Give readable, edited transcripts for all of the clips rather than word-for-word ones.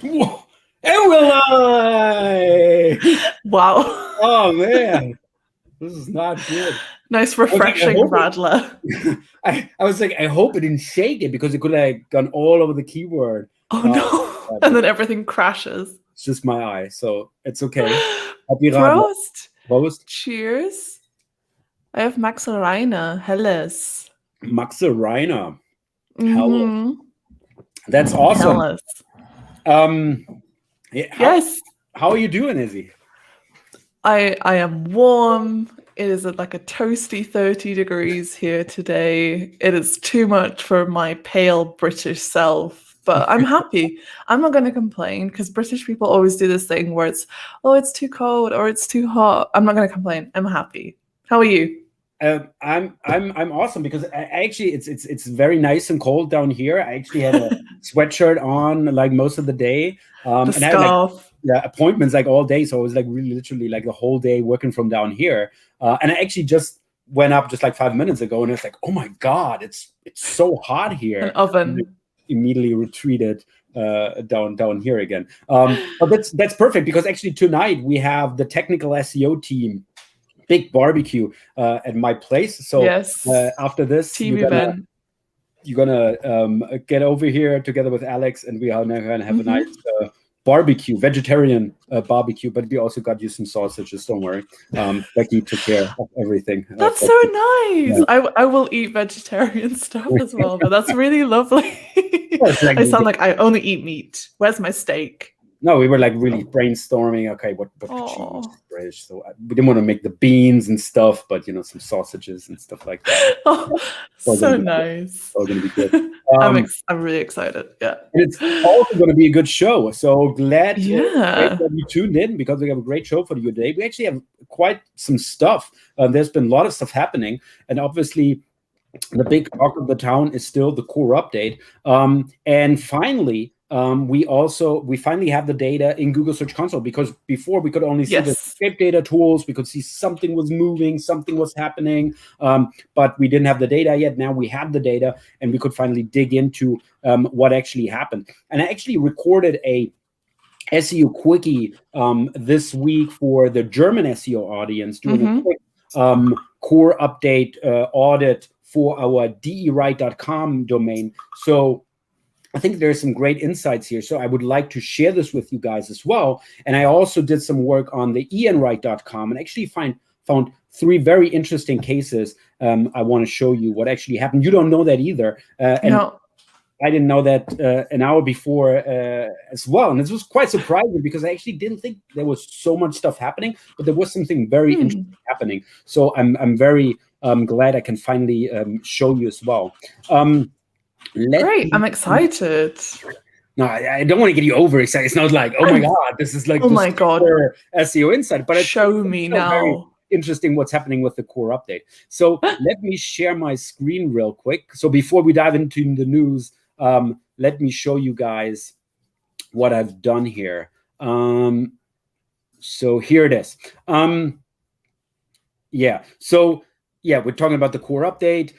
Whoa. And we're live! Wow. Oh man, this is not good. Nice, I was like, refreshing rattler. I was like, I hope it didn't shake it because it could have gone all over the keyboard. Oh no. And then everything crashes. It's just my eye, so it's okay. Happy Prost. Prost. Cheers. I have Max Reiner, Helles. Max Reiner. Helles. That's awesome. Helles. Yes. How are you doing, Izzy? I am warm. It is like a toasty 30 degrees here today. It is too much for my pale British self, but I'm happy. I'm not going to complain because British people always do this thing where it's, oh, it's too cold or it's too hot. I'm not going to complain. I'm happy. How are you? I'm awesome because actually it's very nice and cold down here. I actually had a sweatshirt on like most of the day. The and I had like appointments like all day, so I was like really literally like the whole day working from down here. And I actually just went up just like 5 minutes ago, and it's like, oh my god, it's so hot here. An oven. Immediately retreated down here again. But that's perfect because actually tonight we have the technical SEO team. Big barbecue at my place. So yes. After this, you're gonna get over here together with Alex, and we are gonna have a nice barbecue, vegetarian barbecue. But we also got you some sausages. Don't worry, Becky took care of everything. That's so nice. Yeah. I will eat vegetarian stuff as well, but that's really lovely. I sound like I only eat meat. Where's my steak? No, we were like really brainstorming. Okay, what could you use British? So we didn't want to make the beans and stuff, but you know, some sausages and stuff like that. Oh, so nice. It's all gonna be good. I'm really excited. Yeah, and it's also going to be a good show. So glad that you tuned in because we have a great show for you today. We actually have quite some stuff. There's been a lot of stuff happening, and obviously, the big talk of the town is still the core update. And finally. We finally have the data in Google Search Console because before we could only see the escape data tools. We could see something was moving, something was happening, but we didn't have the data yet. Now we have the data, and we could finally dig into what actually happened. And I actually recorded a SEO quickie this week for the German SEO audience, doing a quick core update audit for our deright.com domain. So I think there's some great insights here. So I would like to share this with you guys as well. And I also did some work on the ianwright.com and actually found 3 very interesting cases. I want to show you what actually happened. You don't know that either. No. I didn't know that an hour before as well. And this was quite surprising because I actually didn't think there was so much stuff happening, but there was something very interesting happening. So I'm very glad I can finally show you as well. Great, I'm excited. No, I don't want to get you overexcited. It's not like, oh my god, this is like my god SEO insight. But show me now. Very interesting what's happening with the core update. So let me share my screen real quick. So before we dive into the news, let me show you guys what I've done here. So here it is. Yeah, we're talking about the core update.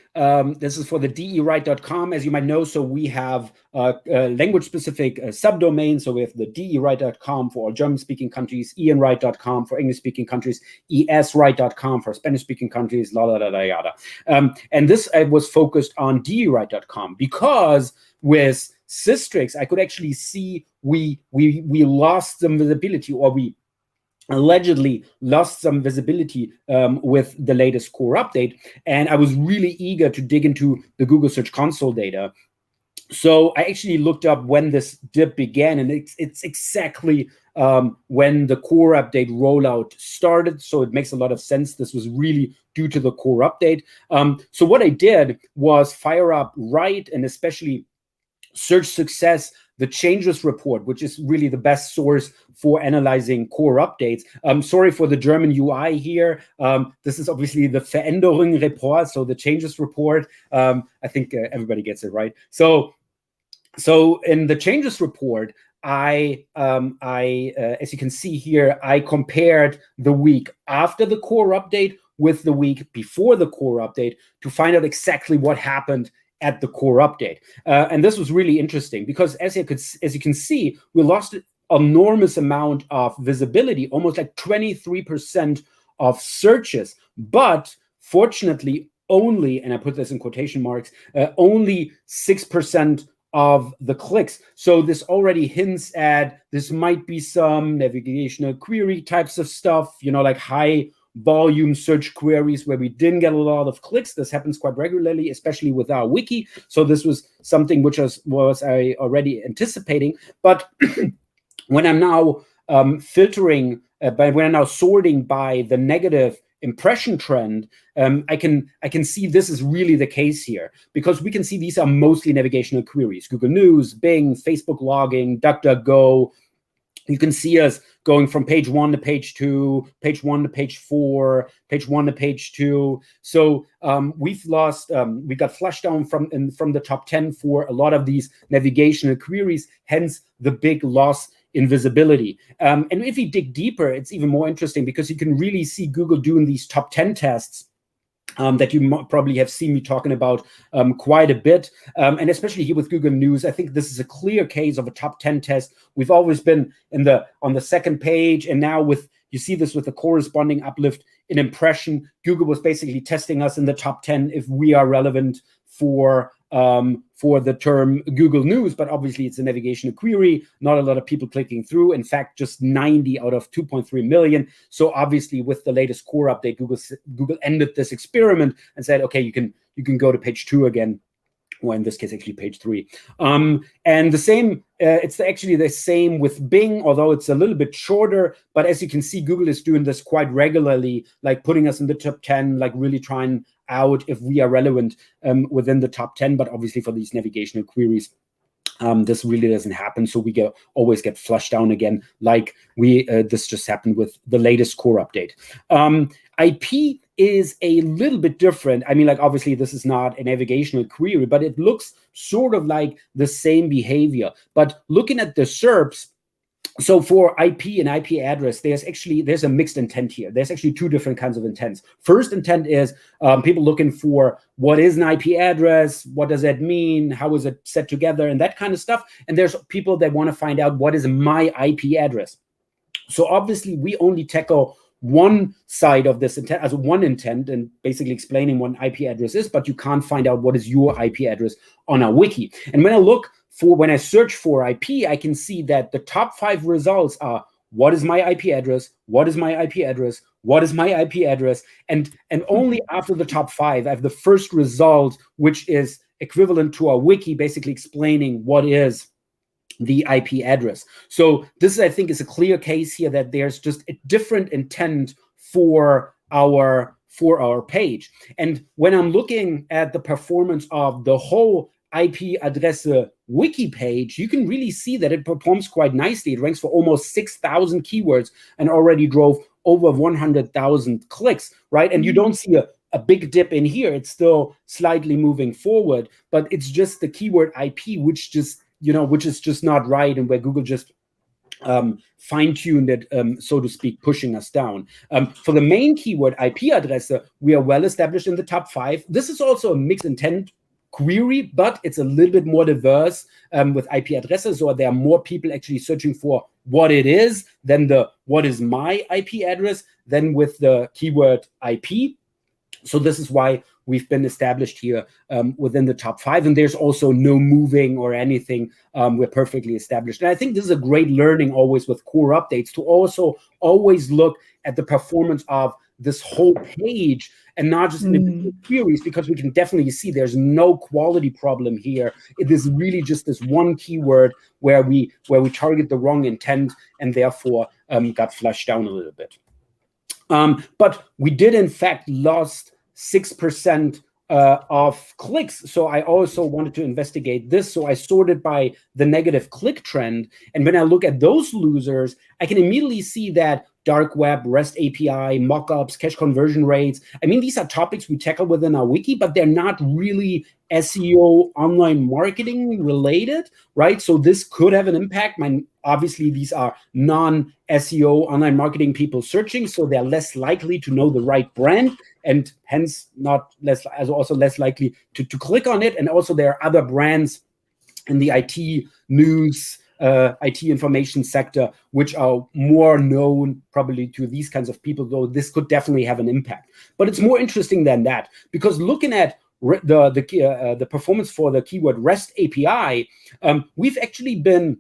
This is for the deright.com, as you might know. So we have language-specific subdomains. So we have the deright.com for all German-speaking countries, ianwright.com for English-speaking countries, eswright.com for Spanish-speaking countries, yada. And this was focused on deright.com because with Systrix, I could actually see we lost some visibility, or we allegedly lost some visibility with the latest core update. And I was really eager to dig into the Google Search Console data. So I actually looked up when this dip began, and it's exactly when the core update rollout started. So it makes a lot of sense. This was really due to the core update. So what I did was fire up Write, and especially Search Success, the changes report, which is really the best source for analyzing core updates. Sorry for the German UI here. This is obviously the Veränderungen report, so the changes report. I think everybody gets it right. So in the changes report, I as you can see here, I compared the week after the core update with the week before the core update to find out exactly what happened at the core update. And this was really interesting because as you can see, we lost an enormous amount of visibility, almost like 23% of searches. But fortunately, only, and I put this in quotation marks, only 6% of the clicks. So this already hints at this might be some navigational query types of stuff, like high volume search queries where we didn't get a lot of clicks. This happens quite regularly, especially with our wiki. So this was something which was I already anticipating. But when I'm now filtering, when I'm now sorting by the negative impression trend, I can see this is really the case here, because we can see these are mostly navigational queries: Google News, Bing, Facebook logging, DuckDuckGo. You can see us going from page 1 to page 2, page 1 to page 4, page 1 to page 2. So we've lost, we got flushed down from the top 10 for a lot of these navigational queries, hence the big loss in visibility. And if you dig deeper, it's even more interesting because you can really see Google doing these top 10 tests that you probably have seen me talking about quite a bit. And especially here with Google News, I think this is a clear case of a top 10 test. We've always been on the second page, and now you see this with the corresponding uplift in impression. Google was basically testing us in the top 10 if we are relevant for the term Google News, but obviously it's a navigational query, not a lot of people clicking through. In fact, just 90 out of 2.3 million. So obviously with the latest core update, Google ended this experiment and said, okay, you can go to page 2 again, or in this case, actually page 3. And the same, it's actually the same with Bing, although it's a little bit shorter. But as you can see, Google is doing this quite regularly, like putting us in the top 10, like really trying out if we are relevant within the top 10. But obviously for these navigational queries, this really doesn't happen. So we always get flushed down again, like this just happened with the latest core update. IP is a little bit different. I mean, like, obviously this is not a navigational query, but it looks sort of like the same behavior. But looking at the SERPs, so for IP and IP address, there's a mixed intent here. There's actually two different kinds of intents. First intent is people looking for what is an IP address, what does that mean, how is it set together, and that kind of stuff. And there's people that want to find out what is my IP address. So obviously we only tackle one side of this intent, as one intent, and basically explaining what an IP address is, but you can't find out what is your IP address on our wiki. And when I search for IP, I can see that the top 5 results are: what is my IP address? What is my IP address? What is my IP address? And only after the top 5, I have the first result, which is equivalent to our wiki, basically explaining what is the IP address. So this, I think, is a clear case here that there's just a different intent for our page. And when I'm looking at the performance of the whole IP address wiki page, you can really see that it performs quite nicely. It ranks for almost 6,000 keywords and already drove over 100,000 clicks, right? And you don't see a big dip in here. It's still slightly moving forward, but it's just the keyword IP, which is just not right, and where Google just fine-tuned it, so to speak, pushing us down. For the main keyword IP address, we are well established in the top 5. This is also a mixed intent query, but it's a little bit more diverse with IP addresses, or there are more people actually searching for what it is than what is my IP address than with the keyword IP. So this is why we've been established here within the top 5, and there's also no moving or anything. We're perfectly established. And I think this is a great learning always with core updates, to also always look at the performance of this whole page and not just individual queries, because we can definitely see there's no quality problem here. It is really just this one keyword where we target the wrong intent and therefore got flushed down a little bit. But we did in fact lost 6% of clicks. So I also wanted to investigate this. So I sorted by the negative click trend. And when I look at those losers, I can immediately see that dark web, REST API, mockups, cache conversion rates. I mean, these are topics we tackle within our wiki, but they're not really SEO online marketing related, right? So this could have an impact. Obviously, these are non-SEO online marketing people searching, so they're less likely to know the right brand, and hence also less likely to click on it. And also there are other brands in the IT news, IT information sector, which are more known probably to these kinds of people, though this could definitely have an impact. But it's more interesting than that, because looking at the performance for the keyword REST API, we've actually been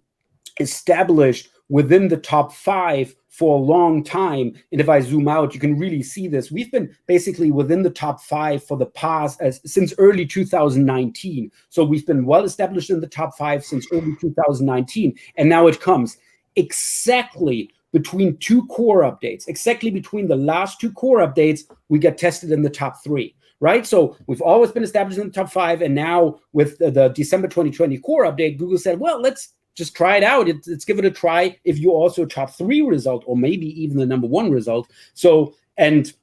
established within the top 5 for a long time. And if I zoom out, you can really see this. We've been basically within the top 5 for the past, since early 2019. So we've been well established in the top 5 since early 2019. And now it comes exactly between 2 core updates, exactly between the last 2 core updates, we get tested in the top 3. Right? So we've always been established in the top 5. And now with the December 2020 core update, Google said, well, let's just try it out. Let's give it a try if you're also a top 3 result, or maybe even the number 1 result. So, and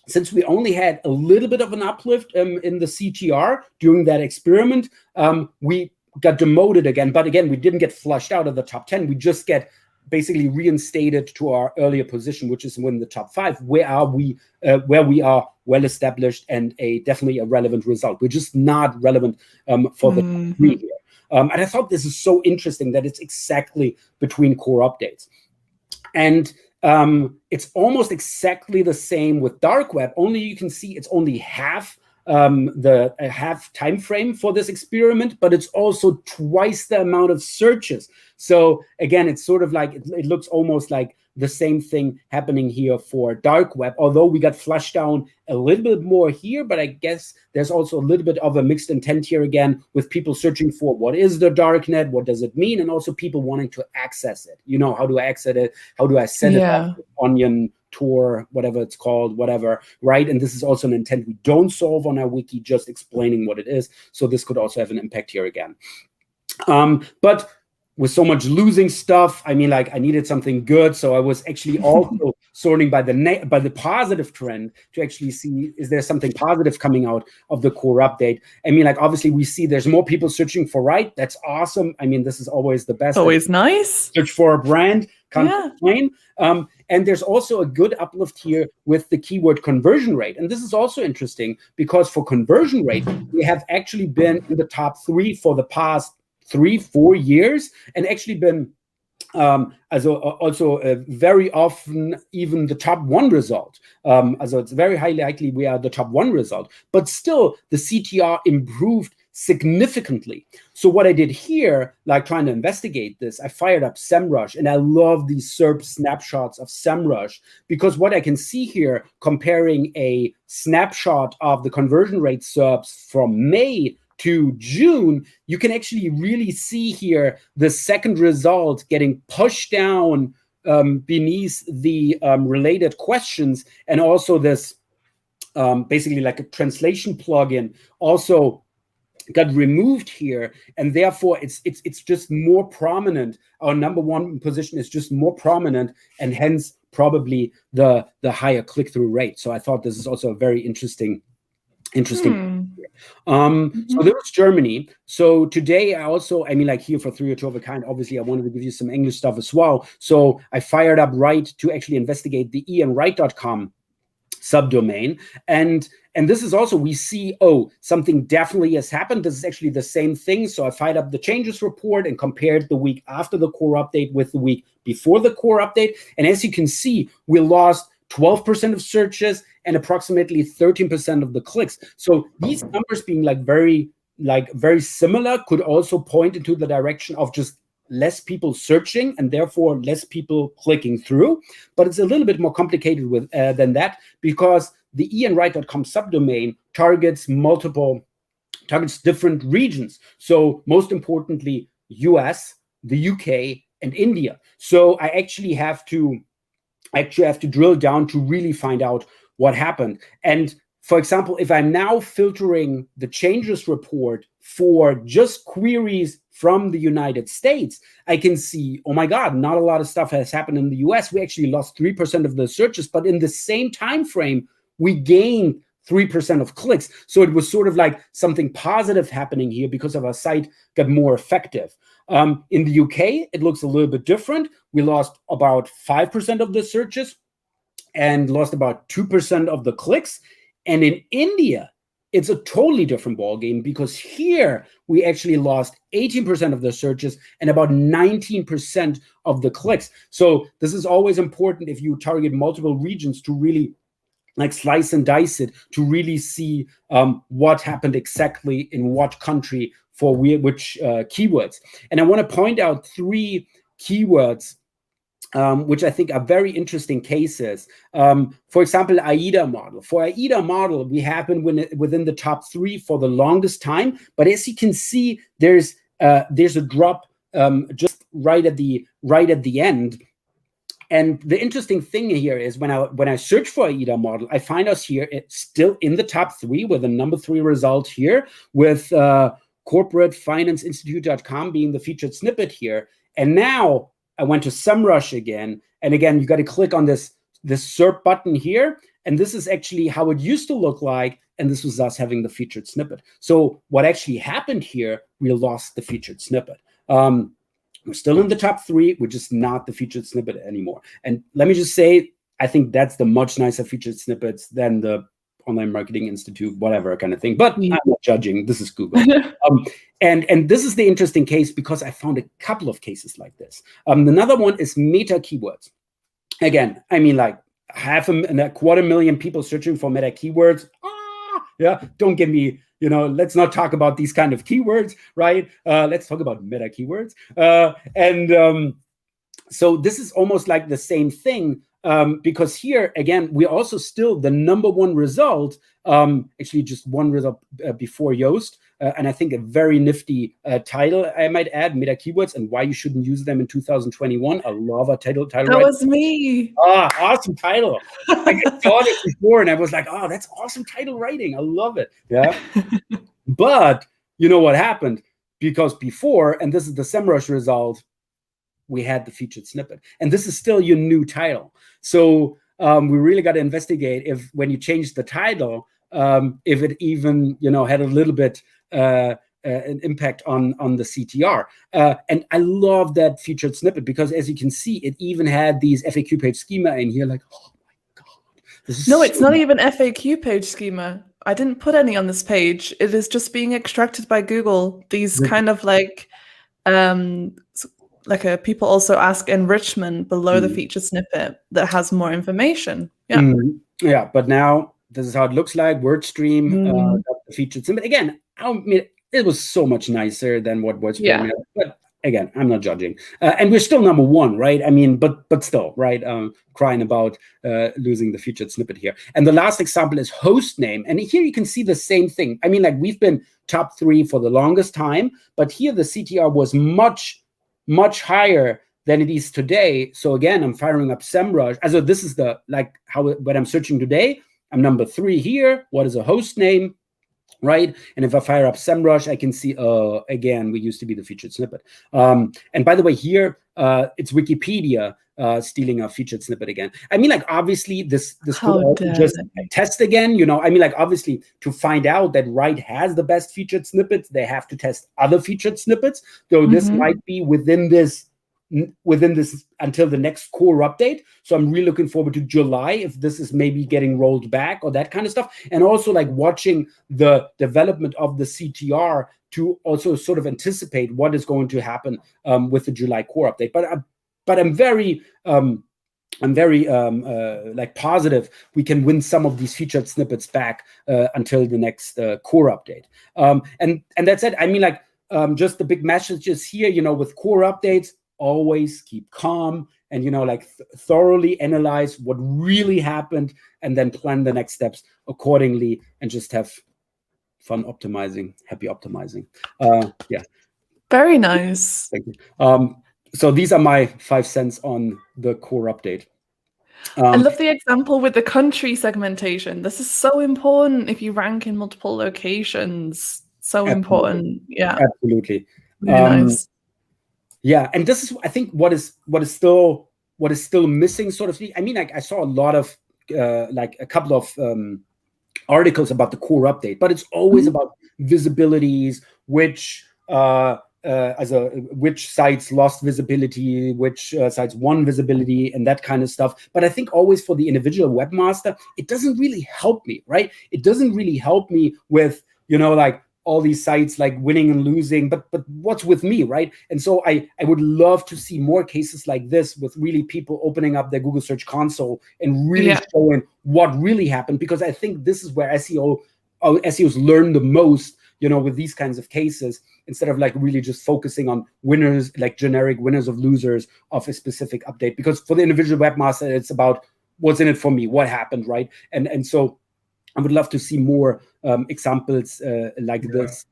since we only had a little bit of an uplift in the CTR during that experiment, we got demoted again. But again, we didn't get flushed out of the top 10. We just get basically reinstated to our earlier position, which is within the top 5, where we are well established and definitely a relevant result. We're just not relevant for the top 3 here. And I thought this is so interesting that it's exactly between core updates. And it's almost exactly the same with dark web, only you can see it's only half half time frame for this experiment, but it's also twice the amount of searches. So again, it's sort of like, it looks almost like the same thing happening here for dark web, although we got flushed down a little bit more here. But I guess there's also a little bit of a mixed intent here again, with people searching for what is the dark net, what does it mean, and also people wanting to access it. You know, how do I access it? How do I set it up with Onion, Tor, whatever it's called, whatever, right? And this is also an intent we don't solve on our wiki, just explaining what it is. So this could also have an impact here again. But with so much losing stuff, I mean, like, I needed something good. So I was actually also sorting by the positive trend to actually see, is there something positive coming out of the core update? I mean, like, obviously we see there's more people searching for right. That's awesome. I mean, this is always the best. Always nice. Search for a brand, can't complain. And there's also a good uplift here with the keyword conversion rate. And this is also interesting, because for conversion rate, we have actually been in the top 3 for the past 3-4 years, and actually been also very often even the top 1 result. So it's very highly likely we are the top 1 result, but still the CTR improved significantly. So what I did here, like trying to investigate this, I fired up SEMrush, and I love these SERP snapshots of SEMrush, because what I can see here, comparing a snapshot of the conversion rate SERPs from May to June, you can actually really see here the second result getting pushed down beneath the related questions, and also this basically like a translation plugin also got removed here, and therefore it's just more prominent. Our number 1 position is just more prominent, and hence probably the higher click-through rate. So I thought this is also a very interesting. So there was Germany. So today I mean, like here for 3 or 2 of a kind, obviously I wanted to give you some English stuff as well. So I fired up Right to actually investigate the ianwright.com subdomain. And this is also, we see, something definitely has happened. This is actually the same thing. So I fired up the changes report and compared the week after the core update with the week before the core update. And as you can see, we lost 12% of searches and approximately 13% of the clicks. So these numbers being very similar could also point into the direction of just less people searching and therefore less people clicking through. But it's a little bit more complicated than that, because the ianwright.com subdomain targets different regions. So most importantly, US, the UK, and India. So I actually have to drill down to really find out what happened. And for example, if I'm now filtering the changes report for just queries from the United States, I can see, oh my God, not a lot of stuff has happened in the US. We actually lost 3% of the searches, but in the same time frame, we gained 3% of clicks. So it was sort of like something positive happening here because of our site got more effective. In the UK, it looks a little bit different. We lost about 5% of the searches and lost about 2% of the clicks. And in India, it's a totally different ballgame because here we actually lost 18% of the searches and about 19% of the clicks. So this is always important if you target multiple regions to really like slice and dice it to really see what happened exactly in what country for which keywords. And I want to point out 3 keywords which I think are very interesting cases. For example, AIDA model. For AIDA model, we have been within the top 3 for the longest time. But as you can see, there's a drop just right at the end. And the interesting thing here is when I search for AIDA model, I find us here it's still in the top 3 with a number 3 result here with corporatefinanceinstitute.com being the featured snippet here. And now I went to SEMrush again, and again, you got to click on this SERP button here, and this is actually how it used to look like, and this was us having the featured snippet. So what actually happened here, we lost the featured snippet. We're still in the top 3, we're just not the featured snippet anymore. And let me just say, I think that's the much nicer featured snippets than the Online Marketing Institute, whatever kind of thing. But I'm not judging. This is Google. And this is the interesting case because I found a couple of cases like this. Another one is meta keywords. Again, I mean, like 250,000 people searching for meta keywords. Yeah, don't get me, let's not talk about these kind of keywords, right? Let's talk about meta keywords. So this is almost like the same thing. Because here, again, we're also still the number 1 result, actually just one result before Yoast, and I think a very nifty title, I might add, meta keywords and why you shouldn't use them in 2021. I love a title. That was me. Awesome title. I saw it before and I was like, that's awesome title writing. I love it. Yeah. But you know what happened? Because before, and this is the SEMrush result, we had the featured snippet. And this is still your new title. So we really got to investigate if when you change the title, if it even, had a little bit an impact on the CTR. And I love that featured snippet because as you can see, it even had these FAQ page schema in here like, oh my God. No, it's not even FAQ page schema. I didn't put any on this page. It is just being extracted by Google. These kind of like people also ask enrichment below the featured snippet that has more information. Yeah. Yeah, but now this is how it looks like. WordStream, the featured snippet. Again, I mean, it was so much nicer than what WordStream had. But again, I'm not judging. And we're still number 1, right? I mean, but still, right? Crying about losing the featured snippet here. And the last example is host name. And here you can see the same thing. I mean, like we've been top 3 for the longest time, but here the CTR was much higher than it is today. So again, I'm firing up SEMrush. Also, this is when I'm searching today, I'm number 3 here. What is a host name, right? And if I fire up SEMrush, I can see, again, we used to be the featured snippet. And by the way, here, it's Wikipedia stealing our featured snippet again. I mean, like, obviously, this could also just test again, I mean, like, obviously, to find out that Write has the best featured snippets, they have to test other featured snippets. So this might be within this until the next core update. So I'm really looking forward to July if this is maybe getting rolled back or that kind of stuff. And also like watching the development of the CTR to also sort of anticipate what is going to happen with the July core update. But I'm very like positive we can win some of these featured snippets back until the next core update. And that's it. I mean, like just the big messages here, with core updates, always keep calm and, thoroughly analyze what really happened and then plan the next steps accordingly and just have fun optimizing, happy optimizing. Yeah. Very nice. Thank you. So these are my 5 cents on the core update. I love the example with the country segmentation. This is so important if you rank in multiple locations. So important. Yeah. Absolutely. Really nice. Yeah, and this is, I think, what is still missing, sort of. I mean, I saw a lot of like a couple of articles about the core update, but it's always about visibilities, which sites lost visibility, which sites won visibility, and that kind of stuff. But I think always for the individual webmaster, it doesn't really help me, right? It doesn't really help me with, like all these sites like winning and losing, but what's with me, right? And so I would love to see more cases like this, with really people opening up their Google Search Console and really showing what really happened, because I think this is where SEOs learn the most, with these kinds of cases, instead of like really just focusing on winners, like generic winners of losers of a specific update. Because for the individual webmaster, it's about what's in it for me, what happened, right? And so I would love to see more examples like this.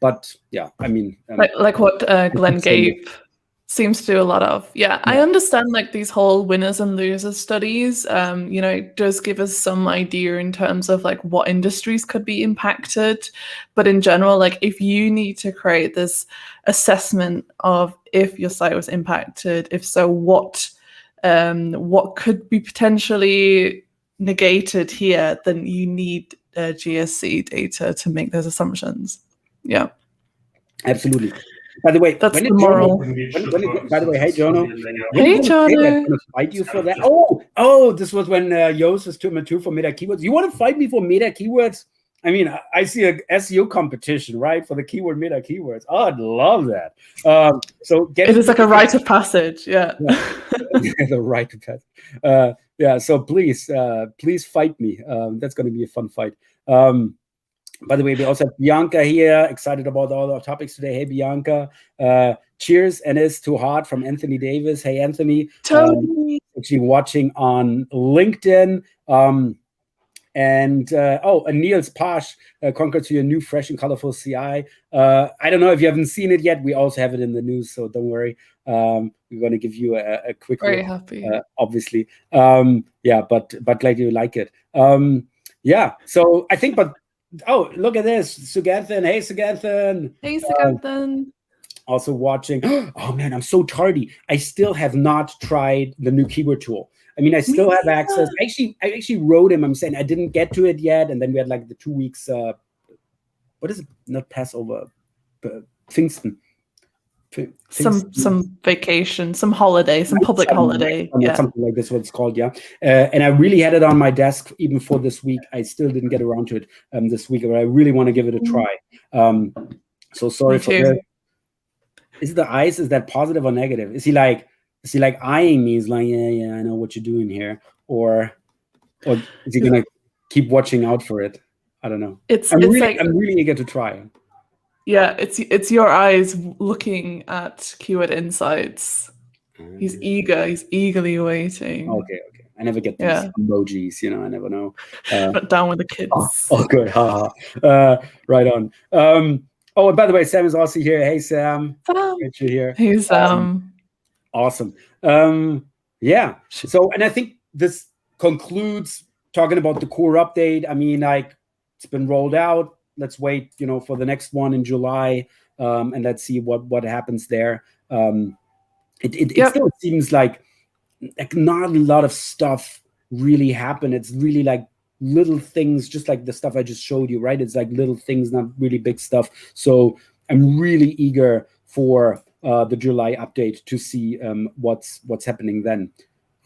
But yeah, I mean, like what Glenn gave seems to do a lot of. Yeah, I understand like these whole winners and losers studies. It does give us some idea in terms of like what industries could be impacted. But in general, like if you need to create this assessment of if your site was impacted, if so, what could be potentially negated here, then you need GSC data to make those assumptions. Yeah, absolutely. By the way, that's the moral. By the way, hey Jono. Hey Jono. I'm gonna fight you for that. Oh, this was when Yoast was 2 for meta keywords. You want to fight me for meta keywords? I mean, I see a SEO competition, right, for the keyword meta keywords. Oh, I'd love that. So it is like a rite of passage. Yeah. The rite of passage. Yeah. So please fight me. That's going to be a fun fight. By the way, we also have Bianca here, excited about all our topics today. Hey, Bianca. Cheers, and it's too hard from Anthony Davis. Hey, Anthony. Totally. Actually watching on LinkedIn. And Niels Pash, conquered to your new, fresh and colorful CI. I don't know if you haven't seen it yet. We also have it in the news, so don't worry. We're going to give you a quick very look, happy. Obviously. But glad you like it. So I think, look at this. Suganthan. Hey, Suganthan. Hey, Suganthan. Also watching. Oh, man, I'm so tardy. I still have not tried the new keyword tool. I mean, I still have access. I actually wrote him. I'm saying I didn't get to it yet. And then we had like the 2 weeks, what is it? Not Passover, Pfingsten. Some vacation, some holiday, some public holiday. Something like this, what it's called, yeah. And I really had it on my desk even for this week. I still didn't get around to it this week, but I really want to give it a try. So sorry for that. Is the eyes, is that positive or negative? Is he like eyeing me? He's like, yeah, I know what you're doing here. Or is he gonna keep watching out for it? I don't know. I'm really eager to try. Yeah, it's your eyes looking at keyword insights. He's eager. He's eagerly waiting. Okay. I never get these emojis. I never know. But down with the kids. Oh, good. Right on. And by the way, Sam is also here. Hey, Sam. Great you're here. Hey, Sam. Awesome. So, and I think this concludes talking about the core update. I mean, like, it's been rolled out. Let's wait, for the next one in July, and let's see what happens there. It still seems like not a lot of stuff really happened. It's really like little things, just like the stuff I just showed you, right? It's like little things, not really big stuff. So I'm really eager for the July update to see what's happening then.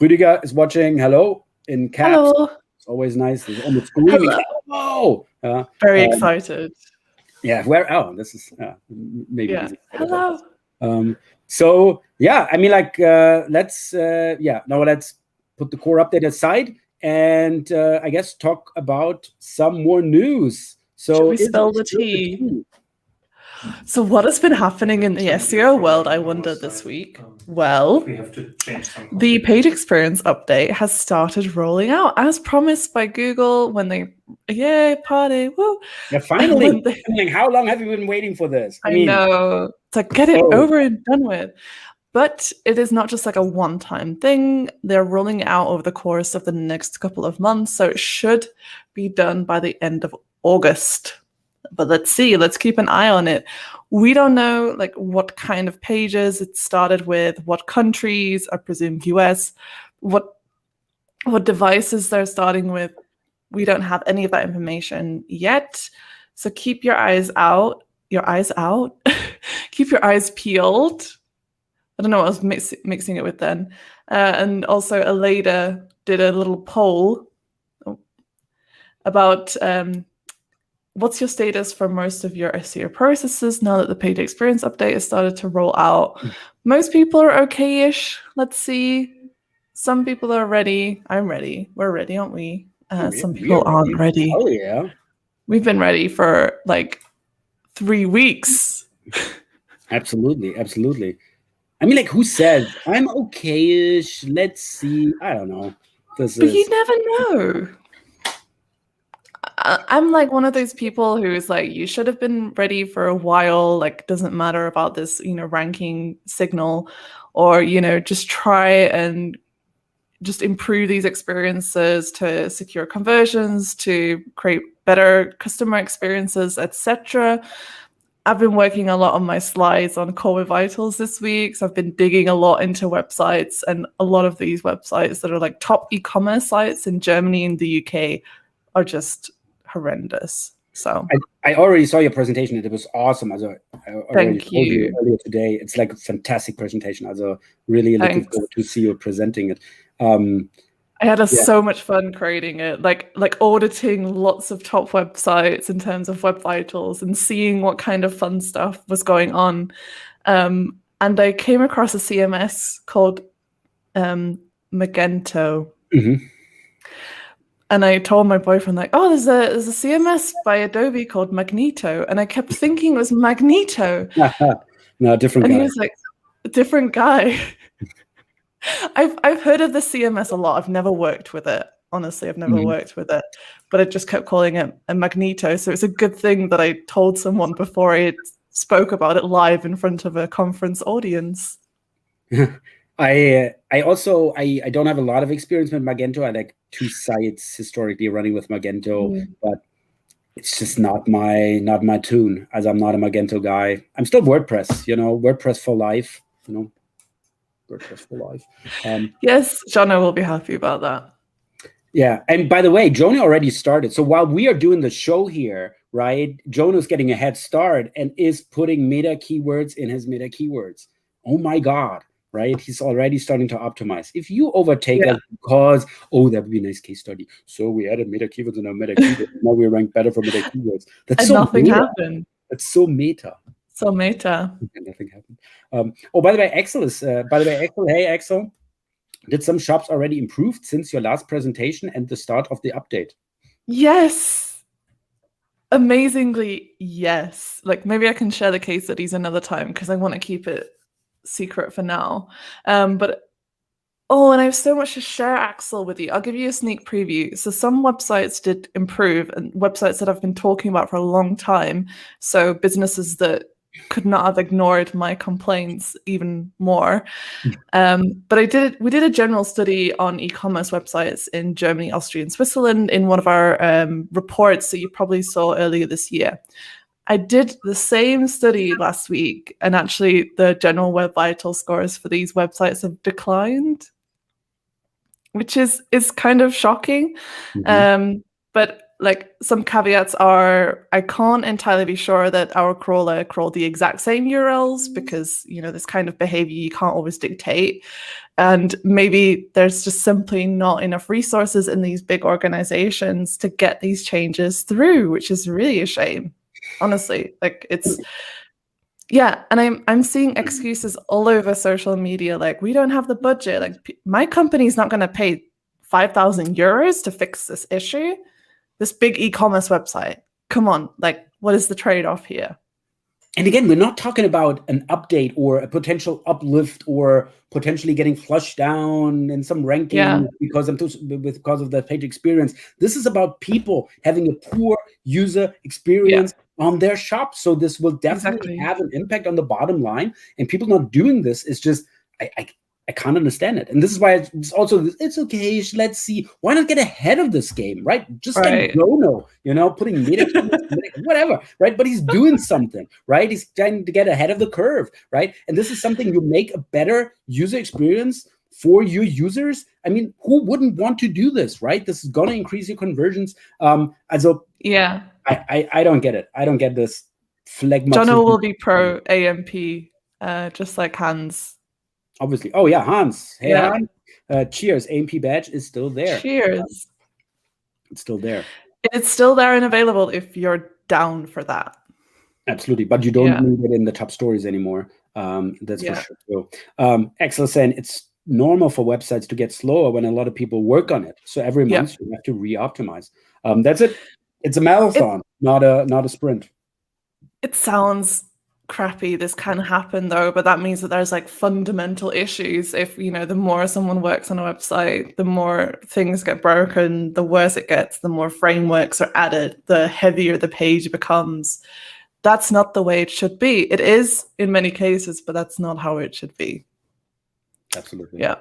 Rüdiger is watching. Hello in caps. Hello. It's always nice. He's almost screaming. Hello. Very excited. Yeah. This is maybe. Yeah. Hello. So yeah, I mean, like, let's put the core update aside and I guess talk about some more news. So should we spell the tea? So what has been happening in the SEO world, I wonder, this week? Well, we have to change something. The page experience update has started rolling out as promised by Google when they, party, woo. Yeah, finally. How long have you been waiting for this? I know. It's like, get it over and done with. But it is not just like a one-time thing. They're rolling it out over the course of the next couple of months. So it should be done by the end of August. But let's see, let's keep an eye on it. We don't know like what kind of pages it started with, what countries, I presume US, what devices they're starting with. We don't have any of that information yet. So keep your eyes out. Keep your eyes peeled. I don't know what I was mixing it with then. And also Aleda did a little poll about what's your status for most of your SEO processes now that the paid experience update has started to roll out. Most people are okay-ish. Let's see. Some people are ready. I'm ready. We're ready, aren't we? Some people aren't ready. Oh, yeah. We've been ready for like 3 weeks. Absolutely. Absolutely. I mean, like, who says, I'm okay-ish, let's see. I don't know. But you never know. I'm like one of those people who's like, you should have been ready for a while. Like, doesn't matter about this, ranking signal, or, just try and just improve these experiences to secure conversions, to create better customer experiences, etc. I've been working a lot on my slides on Core Vitals this week. So I've been digging a lot into websites, and a lot of these websites that are like top e-commerce sites in Germany and the UK are just horrendous. So I already saw your presentation. It was awesome. I already told you earlier today. It's like a fantastic presentation. Really looking forward to see you presenting it. I had so much fun creating it, like auditing lots of top websites in terms of Web Vitals and seeing what kind of fun stuff was going on. And I came across a CMS called Magento. Mm-hmm. And I told my boyfriend, like, oh, there's a CMS by Adobe called Magneto. And I kept thinking it was Magneto. No, different guy. And he was like, a different guy. I've heard of the CMS a lot. I've never worked with it. Honestly, I've never worked with it. But I just kept calling it a Magneto. So it's a good thing that I told someone before I spoke about it live in front of a conference audience. I don't have a lot of experience with Magento. I like 2 sites historically running with Magento, but it's just not my tune, as I'm not a Magento guy. I'm still WordPress, WordPress for life, WordPress for life. Yes, Jono will be happy about that. Yeah, and by the way, Jono already started. So while we are doing the show here, right, Jono's getting a head start and is putting meta keywords in his meta keywords. Oh my God. Right? He's already starting to optimize. If you overtake us because, that would be a nice case study. So we added meta keywords in our meta keywords. Now we rank better for meta keywords. That's and so nothing meta. happened. That's so meta. So meta. Nothing happened. By the way, Axel hey, Axel. Did some shops already improve since your last presentation and the start of the update? Yes. Amazingly, yes. Like, maybe I can share the case studies another time because I want to keep it secret for now. And I have so much to share, Axel, with you. I'll give you a sneak preview. So some websites did improve, and websites that I've been talking about for a long time. So businesses that could not have ignored my complaints even more. But we did a general study on e-commerce websites in Germany, Austria, and Switzerland in one of our reports that you probably saw earlier this year. I did the same study last week, and actually the general Web Vital scores for these websites have declined, which is kind of shocking. But like, some caveats are, I can't entirely be sure that our crawler crawled the exact same URLs because, this kind of behavior you can't always dictate. And maybe there's just simply not enough resources in these big organizations to get these changes through, which is really a shame. Honestly, like, it's and I'm seeing excuses all over social media, like, we don't have the budget, like, my company's not going to pay 5,000 euros to fix this issue, this big e-commerce website. Come on, like, what is the trade-off here? And again, we're not talking about an update or a potential uplift or potentially getting flushed down in some ranking because of the page experience. This is about people having a poor user experience on their shop. So this will definitely have an impact on the bottom line. And people not doing this is just, I can't understand it. And this is why it's also, it's okay, let's see. Why not get ahead of this game, right? Just get Gono, putting meta whatever, right? But he's doing something, right? He's trying to get ahead of the curve, right? And this is something, you make a better user experience for your users. I mean, who wouldn't want to do this, right? This is going to increase your conversions. Also, yeah. I don't get it. I don't get this phlegma. Jono will be pro AMP, just like Hans. Obviously. Oh, yeah, Hans. Hey, yeah. Hans. Cheers. AMP badge is still there. Cheers. It's still there. It's still there and available if you're down for that. Absolutely. But you don't need it in the top stories anymore. That's for sure. So, Axel saying it's normal for websites to get slower when a lot of people work on it. So every month you have to re-optimize. That's it. It's a marathon, not a sprint. It sounds crappy. This can happen though, but that means that there's like fundamental issues. If the more someone works on a website, the more things get broken, the worse it gets, the more frameworks are added, the heavier the page becomes. That's not the way it should be. It is in many cases, but that's not how it should be. Absolutely. Yeah.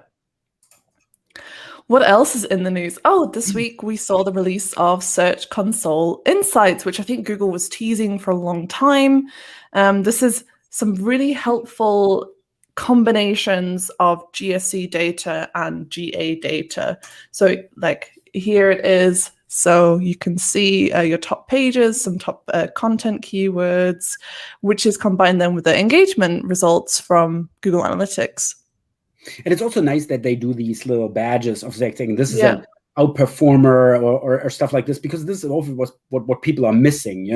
What else is in the news? Oh, this week we saw the release of Search Console Insights, which I think Google was teasing for a long time. This is some really helpful combinations of GSC data and GA data. So like here it is. So you can see your top pages, some top content keywords, which is combined then with the engagement results from Google Analytics. And it's also nice that they do these little badges of saying this is an outperformer or stuff like this, because this is often what people are missing,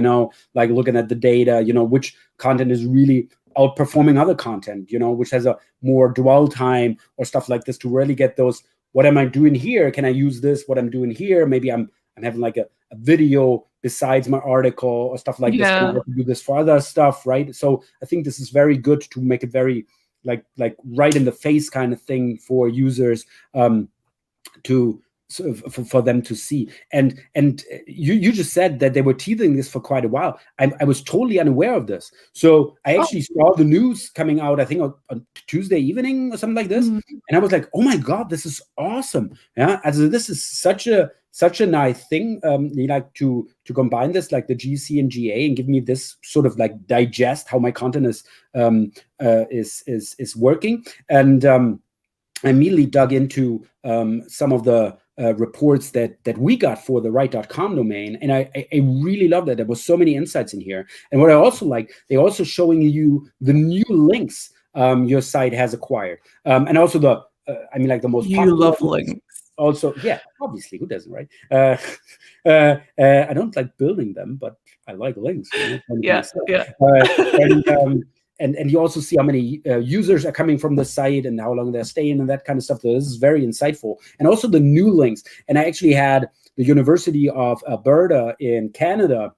like looking at the data, which content is really outperforming other content, which has a more dwell time or stuff like this, to really get those, what am I doing here? Can I use this? What I'm doing here? Maybe I'm having like a video besides my article or stuff like this. Can I do this for other stuff, right? So I think this is very good to make it very like right in the face kind of thing for users to for them to see. And you just said that they were teasing this for quite a while. I was totally unaware of this. So I actually saw the news coming out, I think on Tuesday evening or something like this. And I was like, oh my God, this is awesome. Yeah. Also this is such a nice thing. You like to combine this, like the GC and GA, and give me this sort of like digest how my content is working. And I immediately dug into some of the reports that we got for the right.com domain. And I really love that. There was so many insights in here. And what I also like, they're also showing you the new links your site has acquired. And also the most popular. You love links. Also, yeah, obviously, who doesn't, right? I don't like building them, but I like links. And you also see how many users are coming from the site and how long they're staying and that kind of stuff. So this is very insightful. And also the new links. And I actually had the University of Alberta in Canada,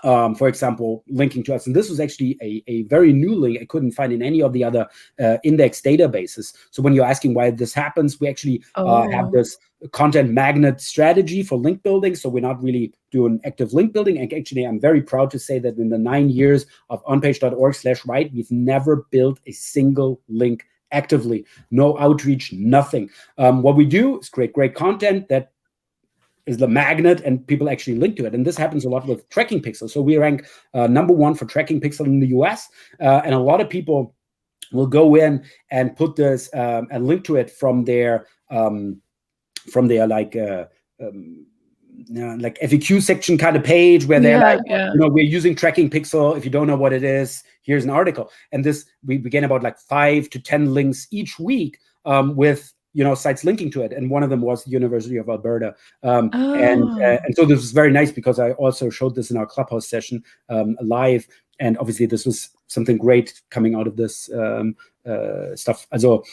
for example, linking to us. And this was actually a very new link I couldn't find in any of the other index databases. So when you're asking why this happens, we actually have this content magnet strategy for link building. So we're not really doing active link building. And actually, I'm very proud to say that in the 9 years of onpage.org/write, we've never built a single link actively. No outreach, nothing. What we do is create great content that is the magnet, and people actually link to it. And this happens a lot with tracking pixels. So we rank #1 for tracking pixel in the US. And a lot of people will go in and put this and link to it from their like FAQ section kind of page where they're we're using tracking pixel. If you don't know what it is, here's an article. And this, we begin about like 5 to 10 links each week with sites linking to it, and one of them was the University of Alberta. And so this was very nice, because I also showed this in our Clubhouse session live, and obviously this was something great coming out of this stuff. Also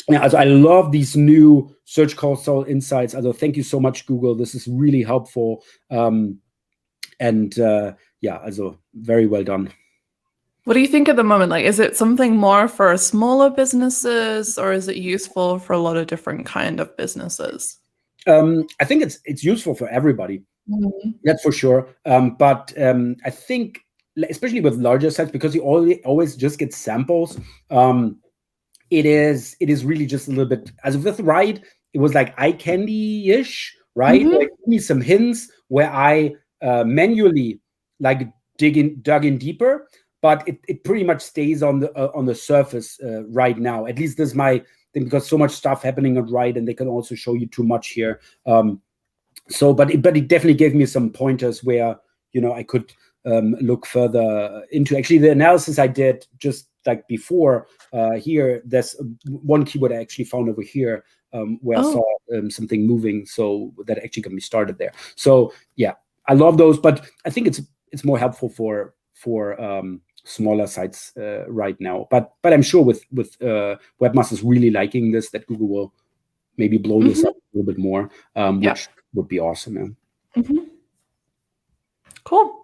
I love these new Search Console insights. Also thank you so much, Google. This is really helpful. Also very well done. What do you think at the moment? Like, is it something more for smaller businesses, or is it useful for a lot of different kind of businesses? I think it's useful for everybody. Mm-hmm. That's for sure. But I think, especially with larger sites, because you always just get samples, it is really just a little bit, as with Write, it was like eye candy-ish, right? Mhm. Like, give me some hints where I manually like dug in deeper, but it pretty much stays on the surface right now. At least this is my thing, because so much stuff happening on Write, and they can also show you too much here. So, but it definitely gave me some pointers where, you know, I could look further into. Actually, the analysis I did just like before here, there's one keyword I actually found over here where I saw something moving, so that actually got me started there. So yeah, I love those, but I think it's more helpful for smaller sites right now. But I'm sure with webmasters really liking this, that Google will maybe blow this up a little bit more, which would be awesome. Yeah. Cool.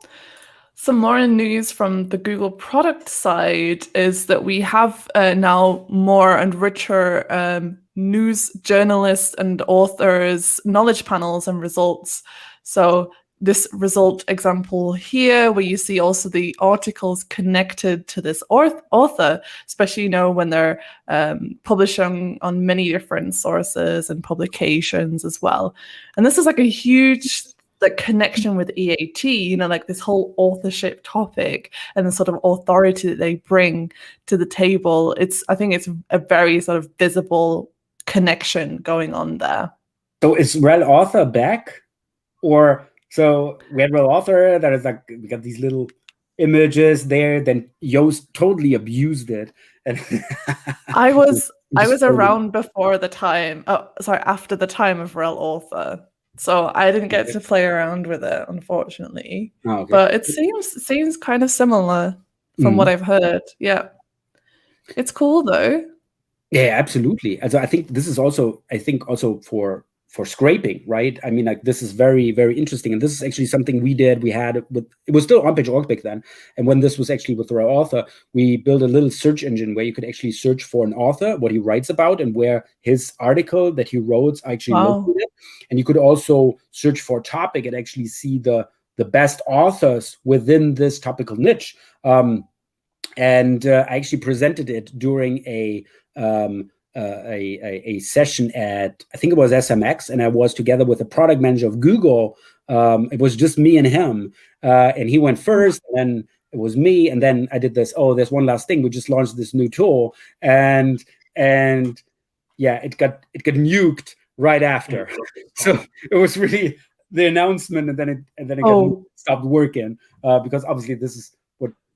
Some more news from the Google product side is that we have now more and richer news journalists and authors, knowledge panels and results. So this result example here, where you see also the articles connected to this author, especially, you know, when they're publishing on many different sources and publications as well. And this is like a huge like connection with EAT, you know, like this whole authorship topic and the sort of authority that they bring to the table. I think it's a very sort of visible connection going on there. So is rel author back? Or so we had rel author that is like, we got these little images there, then Yoast totally abused it. And I was around before the time, after the time of rel author. So I didn't get to play around with it, unfortunately. Oh, okay. But it seems kind of similar from what I've heard. Yeah. It's cool though. Yeah, absolutely. Also, I think this is also, for scraping, right? I mean, like, this is very, very interesting. And this is actually something we did. We had it was still on-page org back then. And when this was actually with our author, we built a little search engine where you could actually search for an author, what he writes about, and where his article that he wrote actually located. And you could also search for a topic and actually see the best authors within this topical niche. And I actually presented it during a session at, I think it was SMX, and I was together with the product manager of Google. It was just me and him, and he went first, and then it was me, and then I did this. Oh, there's one last thing. We just launched this new tool, and yeah, it got nuked right after. So it was really the announcement, and then it got stopped working because obviously this is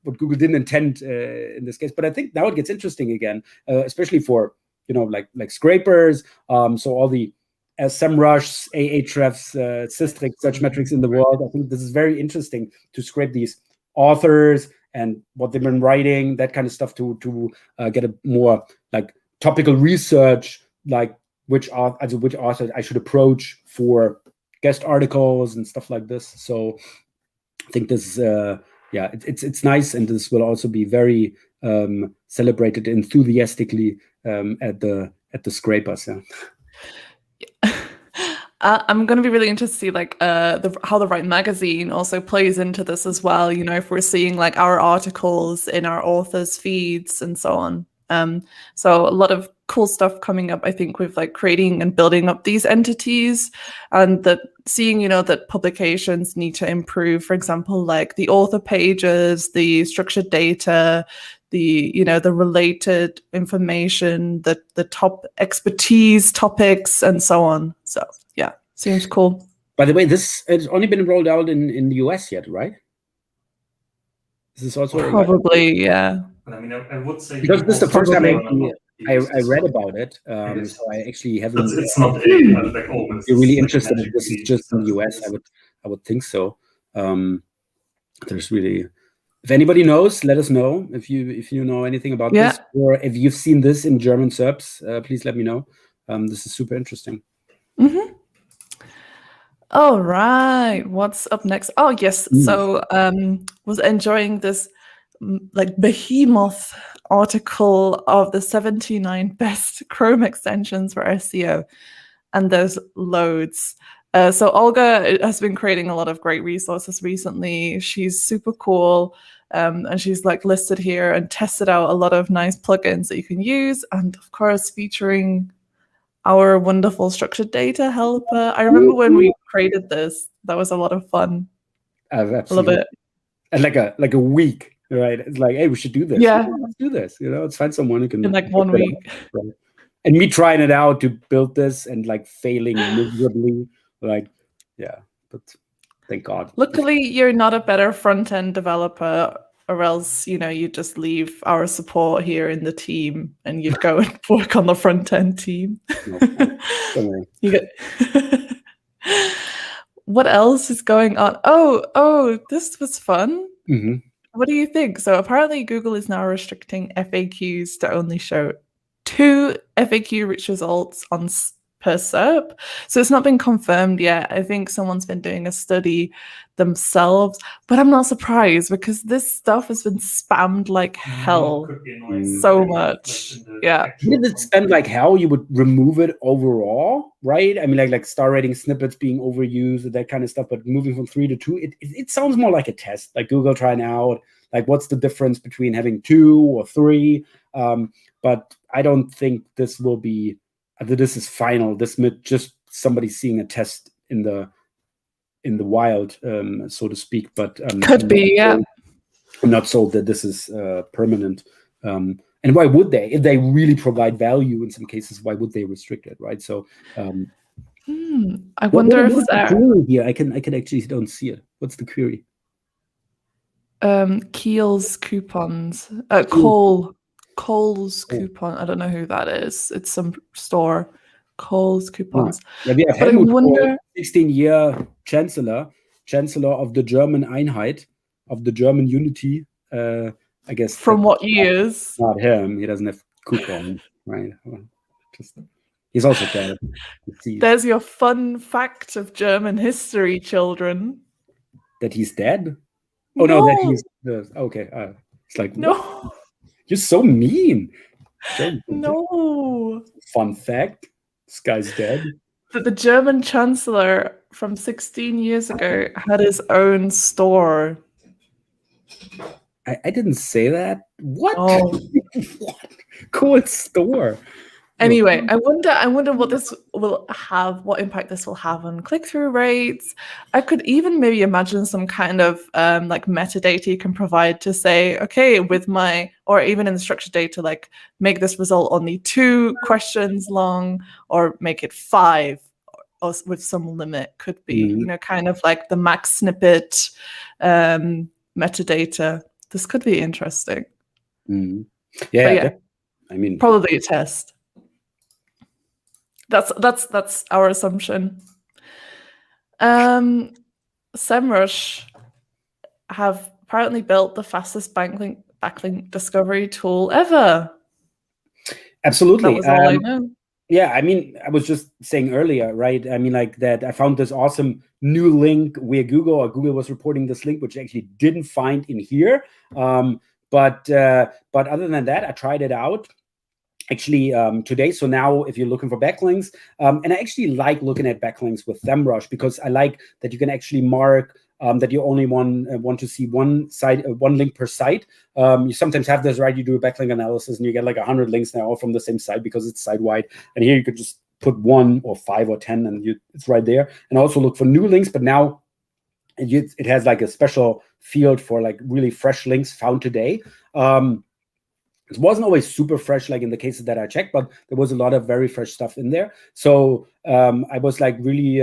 what Google didn't intend in this case. But I think now it gets interesting again, especially for, you know, like scrapers. So all the SEMrush, Ahrefs, Systrix search metrics in the world. I think this is very interesting to scrape these authors and what they've been writing, that kind of stuff, to get a more like topical research, like which author I should approach for guest articles and stuff like this. So I think this is it's nice, and this will also be very celebrated enthusiastically at the scrapers. Yeah. I'm going to be really interested to see like how the Write magazine also plays into this as well. You know, if we're seeing like our articles in our authors' feeds and so on. So a lot of cool stuff coming up, I think, with like creating and building up these entities, and that seeing, you know, that publications need to improve, for example, like the author pages, the structured data, the, you know, the related information, the top expertise topics and so on. So yeah, seems cool. By the way, this has only been rolled out in the US yet, right? This is also probably, yeah. I mean, I would say because this is the first time I read about it, so I actually haven't. It's not like always. You're really interested if this is just in the US. I would think so. There's really, if anybody knows, let us know. If you know anything about this, or if you've seen this in German SERPs, please let me know. This is super interesting. Mm-hmm. All right, what's up next? Oh yes, so was enjoying this like behemoth article of the 79 best Chrome extensions for SEO, and there's loads. So Olga has been creating a lot of great resources recently. She's super cool. And she's like listed here and tested out a lot of nice plugins that you can use, and of course featuring our wonderful structured data helper. I remember when we created this, that was a lot of fun. I love it. And like a week, right? It's like, hey, we should do this. Yeah, let's do this. Let's find someone who can in like 1 week. Right? And me trying it out to build this and like failing miserably, like, yeah. But thank God. Luckily, you're not a better front-end developer, or else, you just leave our support here in the team and you'd go and work on the front-end team. No, you get What else is going on? Oh, this was fun. Mm-hmm. What do you think? So apparently Google is now restricting FAQs to only show 2 FAQ-rich results per SERP. So it's not been confirmed yet. I think someone's been doing a study themselves, but I'm not surprised because this stuff has been spammed like hell. So much. Yeah. If it's spammed like hell, you would remove it overall, right? I mean, like star rating snippets being overused and that kind of stuff, but moving from 3 to 2, it sounds more like a test, like Google trying out, like what's the difference between having 2 or 3? But I don't think this will be, this is final. This just somebody seeing a test in the wild, so to speak. But could be, yeah. I'm not sold that this is permanent. And why would they? If they really provide value in some cases, why would they restrict it, right? So I wonder if the query here. I can actually don't see it. What's the query? Kiel's coupons. Kohl's coupon. I don't know who that is. It's some store. Kohl's coupons. Yeah, we have Helmut Kohl, 16-year chancellor of the German Einheit, of the German unity. I guess. From what years? Not him. He doesn't have coupon, right? He's also dead. There's your fun fact of German history, children. That he's dead? Oh no, that he's okay. It's like no. What? You're so mean. No. Fun fact: this guy's dead. The German chancellor from 16 years ago had his own store. I didn't say that. What? Oh. What? Cool store. Anyway, I wonder what this will have, what impact this will have on click-through rates. I could even maybe imagine some kind of like metadata you can provide to say, okay, or even in the structured data, like make this result only 2 questions long, or make it 5, or with some limit. Could be, kind of like the max snippet metadata. This could be interesting. Yeah. I mean, probably a test. That's our assumption. SEMrush have apparently built the fastest backlink discovery tool ever. Absolutely. That was all I know. Yeah, I mean, I was just saying earlier, right? I mean, like that I found this awesome new link where Google was reporting this link, which I actually didn't find in here. But other than that, I tried it out actually today. So now if you're looking for backlinks, and I actually like looking at backlinks with SEMrush because I like that you can actually mark that you only want to see one link per site. You sometimes have this, right? You do a backlink analysis and you get like 100 links now all from the same site because it's site-wide. And here you could just put 1 or 5 or 10 and it's right there. And also look for new links, but now it has like a special field for like really fresh links found today. It wasn't always super fresh, like in the cases that I checked, but there was a lot of very fresh stuff in there. So I was like really,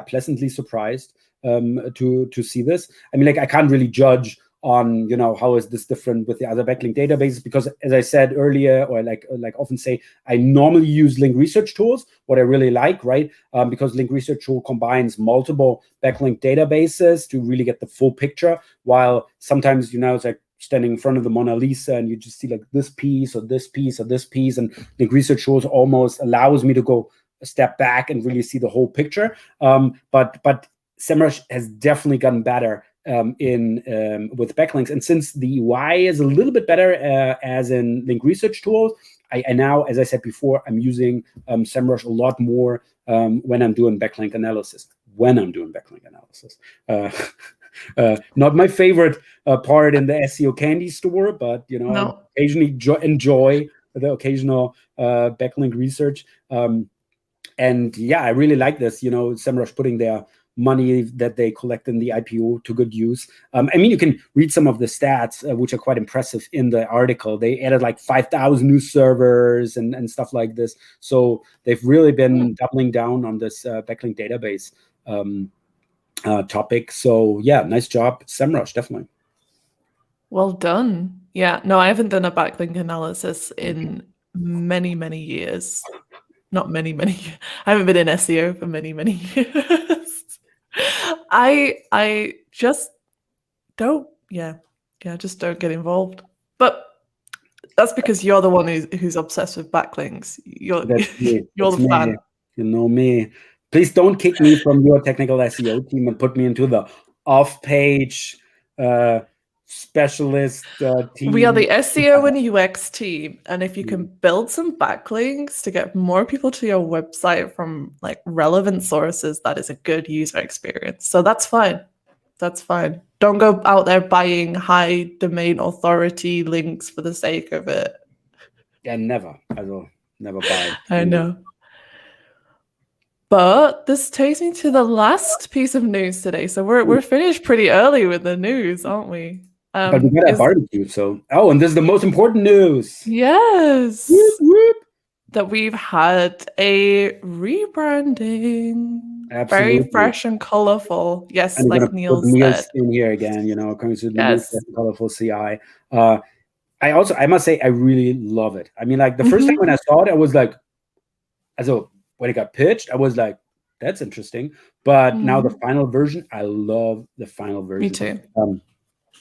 pleasantly surprised to see this. I mean, like I can't really judge on, how is this different with the other backlink databases, because as I said earlier, or like often say, I normally use link research tools, what I really like, right? Because link research tool combines multiple backlink databases to really get the full picture, while sometimes, it's like standing in front of the Mona Lisa and you just see like this piece or this piece or this piece, and link research tools almost allows me to go a step back and really see the whole picture. But SEMrush has definitely gotten better with backlinks, and since the UI is a little bit better as in link research tools, I now, as I said before, I'm using SEMrush a lot more when I'm doing backlink analysis. Not my favorite part in the SEO candy store, but I No. occasionally enjoy the occasional backlink research. And yeah, I really like this. SEMrush putting their money that they collect in the IPO to good use. I mean, you can read some of the stats, which are quite impressive in the article. They added like 5,000 new servers and stuff like this. So they've really been doubling down on this backlink database topic. So yeah, nice job, SEMrush, definitely. Well done. Yeah, no, I haven't done a backlink analysis in many, many years. Not many, many. I haven't been in SEO for many, many years. I just don't, just don't get involved. But that's because you're the one who's obsessed with backlinks. You're That's the fan. Me. You know me. Please don't kick me from your technical SEO team and put me into the off-page specialist team. We are the SEO and UX team, and if you can build some backlinks to get more people to your website from like relevant sources, that is a good user experience. So that's fine. That's fine. Don't go out there buying high domain authority links for the sake of it. Yeah, never. I will never buy. I know. But this takes me to the last piece of news today. So we're finished pretty early with the news, aren't we? But we got a barbecue, so and this is the most important news. Yes. Whoop, whoop. That we've had a rebranding. Absolutely. Very fresh and colorful. Yes, and like Neil said. in here again, coming to the Yes. new colorful CI. I must say I really love it. I mean, like the first time when I saw it, I was like, also when it got pitched, I was like, that's interesting. But now the final version, I love the final version. Me too.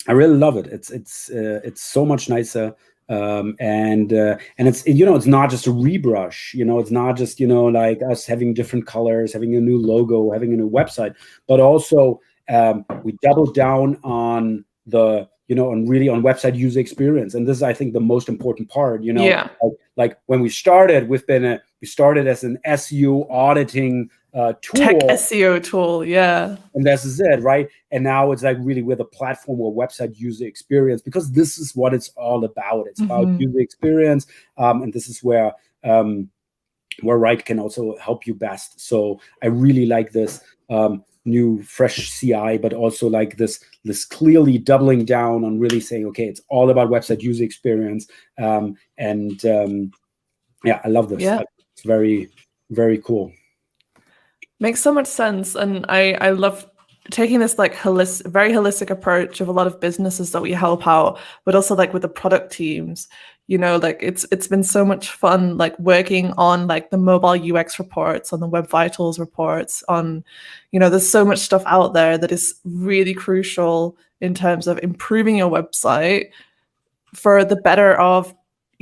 I really love it. It's so much nicer. And it's it's not just a rebrush, it's not just like us having different colors, having a new logo, having a new website, but also we doubled down on the on website user experience, and this is I think the most important part. Like when we started, we started as an SEO auditing tool, tech SEO tool, yeah. And this is it, right? And now it's like really with a platform or website user experience, because this is what it's all about. It's about user experience, and this is where Write can also help you best. So I really like this new fresh CI, but also like this clearly doubling down on really saying, okay, it's all about website user experience, I love this. Yeah. It's very, very cool. Makes so much sense, and I love taking this like very holistic approach of a lot of businesses that we help out, but also like with the product teams. Like it's been so much fun like working on like the mobile UX reports, on the Web Vitals reports, on there's so much stuff out there that is really crucial in terms of improving your website for the better of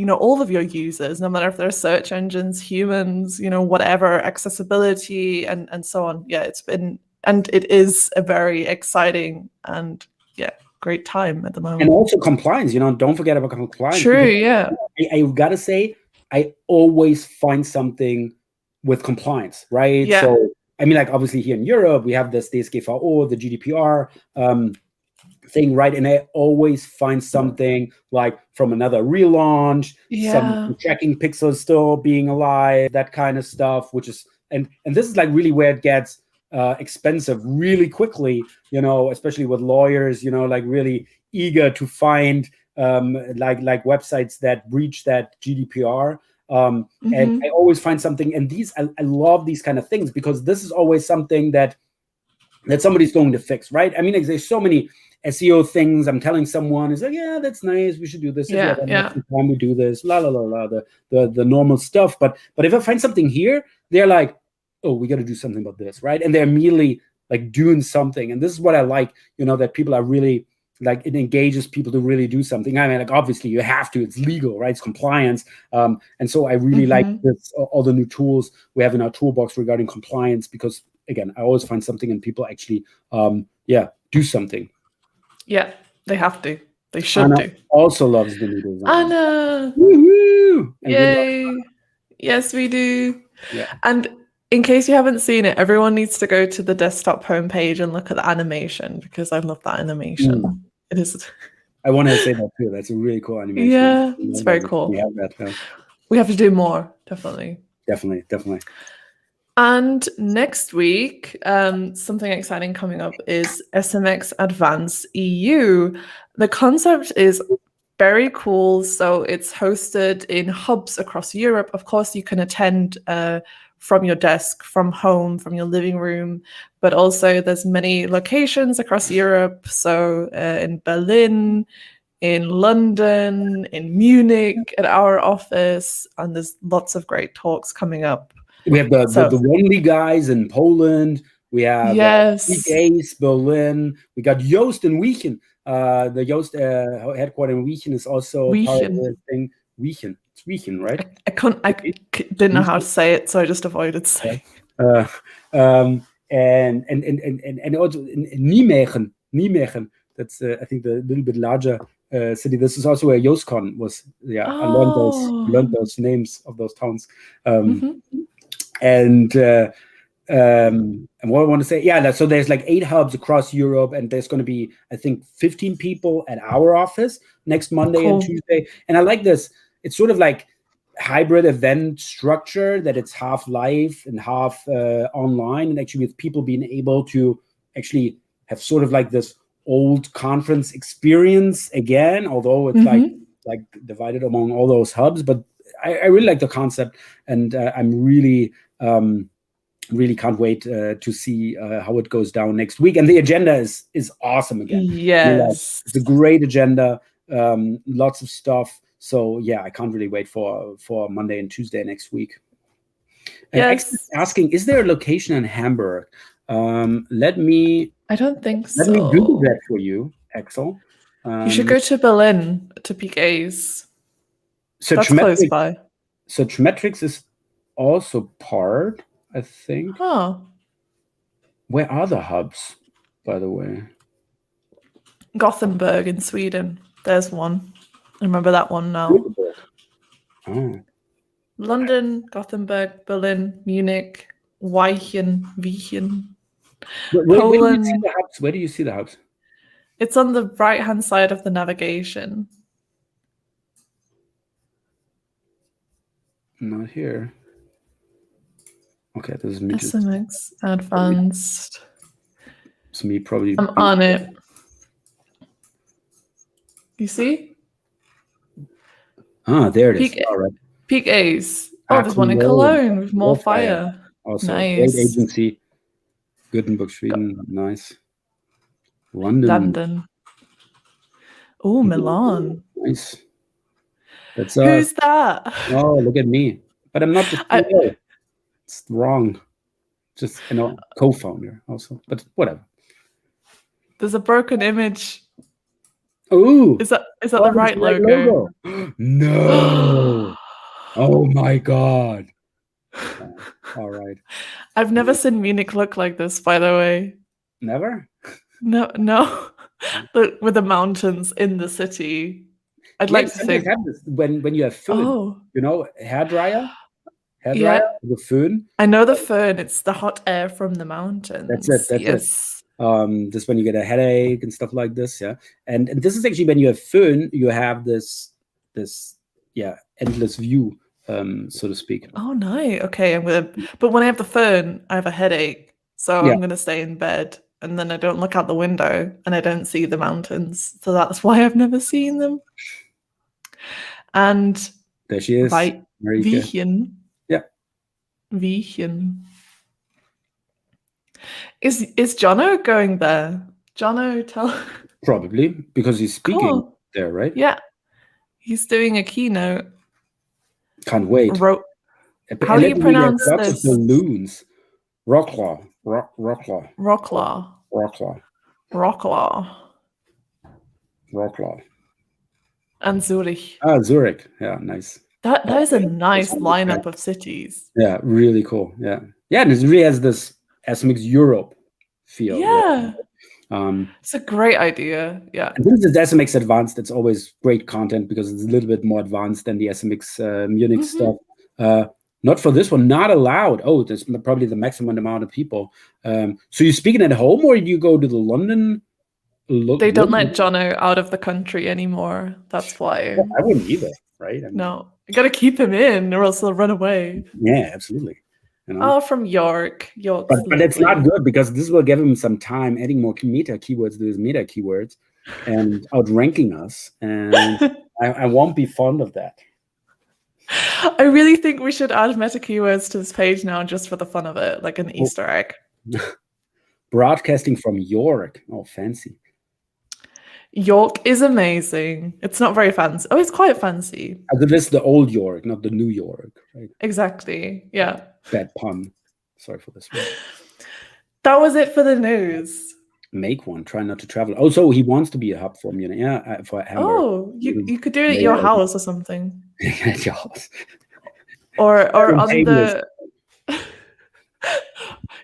all of your users, no matter if they're search engines, humans, whatever, accessibility and so on. Yeah, it is a very exciting and great time at the moment. And also compliance, don't forget about compliance. True, yeah. I gotta say, I always find something with compliance, right? Yeah. So, I mean, like obviously here in Europe, we have this DSGVO, the GDPR thing, right? And I always find something like from another relaunch, some tracking pixels still being alive, that kind of stuff, which is, and this is like really where it gets expensive really quickly, especially with lawyers, like really eager to find like websites that breach that GDPR. And I always find something, and I love these kind of things, because this is always something that somebody's going to fix, right? I mean, like, there's so many SEO things. I'm telling someone, is like, yeah, that's nice, we should do this. Time we do this, the normal stuff. But if I find something here, they're like, oh, we got to do something about this, right? And they're immediately like doing something. And this is what I like, that people are really like, it engages people to really do something. I mean, like obviously you have to, it's legal, right? It's compliance. And so I really like this, all the new tools we have in our toolbox regarding compliance, because again, I always find something and people actually, do something. Yeah, they have to. They should Anna do. Also loves the new design. Anna! Woo-hoo! Yay! Yes, we do. Yeah. And In case you haven't seen it, everyone needs to go to the desktop homepage and look at the animation because I love that animation. It is. I want to say that too. That's a really cool animation. Yeah, it's very cool. We have that. Yeah. We have to do more, definitely. Definitely. And next week, something exciting coming up is SMX Advance EU. The concept is very cool. So it's hosted in hubs across Europe. Of course, you can attend from your desk, from home, from your living room, but also there's many locations across Europe. So in Berlin, in London, in Munich, at our office, and there's lots of great talks coming up. We have the Only guys in Poland. We have Ace, Berlin. We got Joost in Wiechen. The Joost headquarters in Wiechen is also part of the thing. Wiechen. It's Wiechen, right? I didn't know how to say it, so I just avoided saying. And also in Nijmegen. That's I think the little bit larger city. This is also where JoostCon was. Yeah, I learned those names of those towns. And what I want to say, so there's like 8 hubs across Europe, and there's going to be, I think, 15 people at our office next Monday and Tuesday. And I like this. It's sort of like hybrid event structure, that it's half live and half online, and actually with people being able to actually have sort of like this old conference experience again, although it's like divided among all those hubs. But I really like the concept, and I'm really can't wait to see how it goes down next week. And the agenda is awesome again. Yes, it's a great agenda, lots of stuff. So yeah, I can't really wait for Monday and Tuesday next week. Yes. Asking, is there a location in Hamburg? I don't think so. Let me Google that for you, Axel. You should go to Berlin, to Peak A's. That's close by. Searchmetrics is also part, I think. Oh. Where are the hubs, by the way? Gothenburg in Sweden. There's one. I remember that one now. Oh. London, Gothenburg, Berlin, Munich, Wiechen. Poland. Where do you see the hubs? It's on the right-hand side of the navigation. Not here. Okay, this is me. SMX Advanced. It's me probably. I'm on it. You see? There it is. All right. Peak A's. Oh, there's one in Cologne with more fire. Also, nice. Great agency. Gutenberg, Sweden. Nice. London. Oh, Milan. Nice. That's Who's that? Oh, look at me. But I'm not the CEO. It's wrong. Just co-founder also. But whatever. There's a broken image. Oh, is that the right logo? No. Oh my God. All right. I've never seen Munich look like this, by the way. Never? No. With the mountains in the city. I'd like to think when you have föhn, hairdryer, the föhn. I know the föhn. It's the hot air from the mountains. That's it. This when you get a headache and stuff like this, yeah. And this is actually when you have föhn, you have this endless view, so to speak. Oh, nice. Okay, but when I have the föhn, I have a headache, so I'm gonna stay in bed, and then I don't look out the window, and I don't see the mountains. So that's why I've never seen them. And there she is. Wiechen. Yeah. Wiechen. Is Jono going there? Jono, tell. Probably because he's speaking there, right? Yeah, he's doing a keynote. Can't wait. How do you pronounce this? Lots of balloons. Rocklaw. And Zurich. Zurich. Yeah, nice. That is a nice lineup of cities. Yeah, really cool. Yeah, and it really has this SMX Europe feel. Yeah. It's a great idea. Yeah. And this is SMX Advanced. It's always great content because it's a little bit more advanced than the SMX Munich stuff. Not for this one, not allowed. Oh, there's probably the maximum amount of people. So you're speaking at home, or you go to the London? They don't let Jono out of the country anymore. That's why. Well, I wouldn't either, right? I mean, No, you got to keep him in, or else they'll run away. yeah, absolutely. You know? Oh, from York. But it's not good, because this will give him some time adding more meta keywords to his meta keywords and outranking us. And I won't be fond of that. I really think we should add meta keywords to this page now, just for the fun of it, like an Easter egg. Broadcasting from York. Oh, fancy. York is amazing. It's not very fancy. Oh, it's quite fancy. This is the old York, not the New York, right? Exactly. Yeah. Bad pun. Sorry for this one. That was it for the news. Make one. Try not to travel. Also, he wants to be a hub for Munich. Yeah, for Hamburg. Oh, you could do it at your house or something. At your house. Or on the.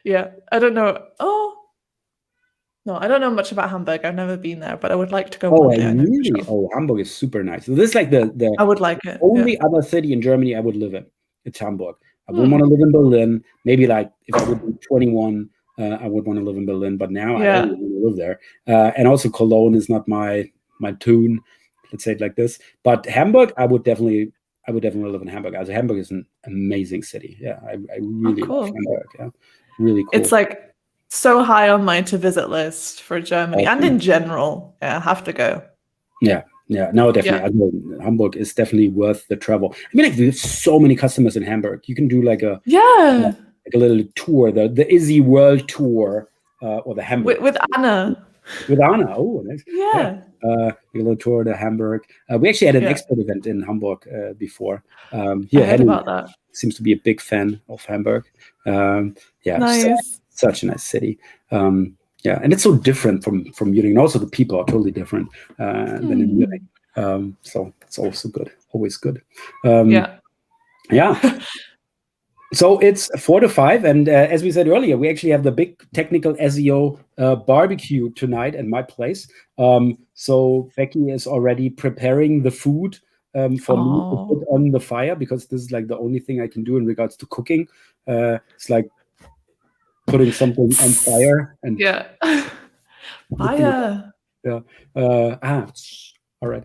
Yeah, I don't know. Oh. No, I don't know much about Hamburg. I've never been there, but I would like to go. Oh, really? Oh, Hamburg is super nice. So this is like the I would like it. Only other city in Germany I would live in. It's Hamburg. I wouldn't want to live in Berlin. Maybe like if I would be 21, I would want to live in Berlin. But now I don't want to live there. And also Cologne is not my tune. Let's say it like this. But Hamburg, I would definitely live in Hamburg. Also, Hamburg is an amazing city. Yeah, I really love Hamburg. Yeah, really cool. It's like so high on my to visit list for Germany and in general. Yeah, I have to go. Yeah, no, definitely. Yeah. Hamburg is definitely worth the travel. I mean, like, there's so many customers in Hamburg. You can do like a little tour, the Izzi World Tour, or the Hamburg with Anna. With Anna, oh, nice. Yeah. A little tour to Hamburg. We actually had an expert event in Hamburg before. I heard about that. Seems to be a big fan of Hamburg. Nice. Such a nice city. And it's so different from Munich. And also the people are totally different than in Munich. So it's also good, always good. Yeah. So it's 4 to 5, and as we said earlier, we actually have the big technical SEO barbecue tonight at my place. So Becky is already preparing the food for me to put on the fire, because this is like the only thing I can do in regards to cooking. It's like putting something on fire and fire. All right.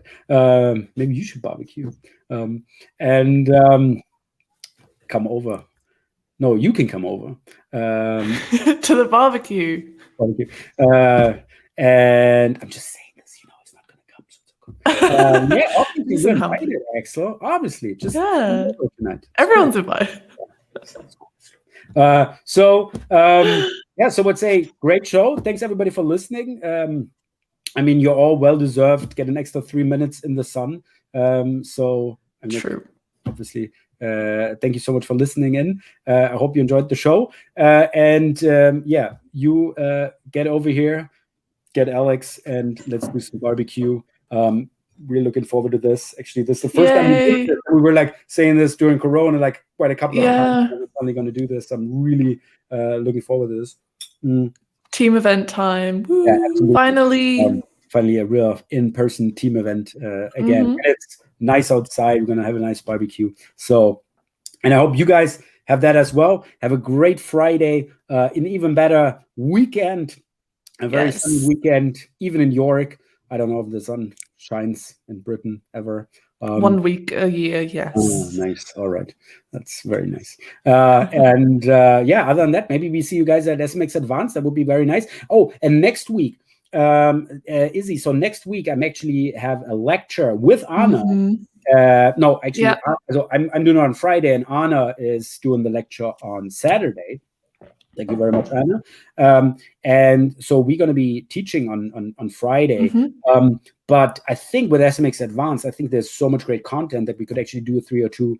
Maybe you should barbecue and come over. No, you can come over to the barbecue. And I'm just saying this, it's not going to come. Obviously you're invited, Axel. Obviously, just tonight. Everyone's invited. So it's a great show. Thanks everybody for listening. I mean, you're all well deserved. Get an extra 3 minutes in the sun. True. Obviously. Thank you so much for listening in. I hope you enjoyed the show. You get over here, get Alex, and let's do some barbecue. We're looking forward to this. Actually, this is the first time we were like saying this during Corona, like quite a couple of times. We're finally going to do this. I'm really looking forward to this. Team event time. Woo, finally a real in-person team event again. And it's nice outside. We're going to have a nice barbecue. So, and I hope you guys have that as well. Have a great Friday, an even better weekend, a very sunny weekend, even in York. I don't know if the sun shines in Britain ever. 1 week a year, yes. Oh, nice. All right. That's very nice. Other than that, maybe we see you guys at SMX Advanced. That would be very nice. Oh, and next week, Izzi, so next week I'm actually have a lecture with Anna. So I'm doing it on Friday, and Anna is doing the lecture on Saturday. Thank you very much, Anna. And so we're going to be teaching on Friday. But I think with SMX Advanced, I think there's so much great content that we could actually do a 3 or 2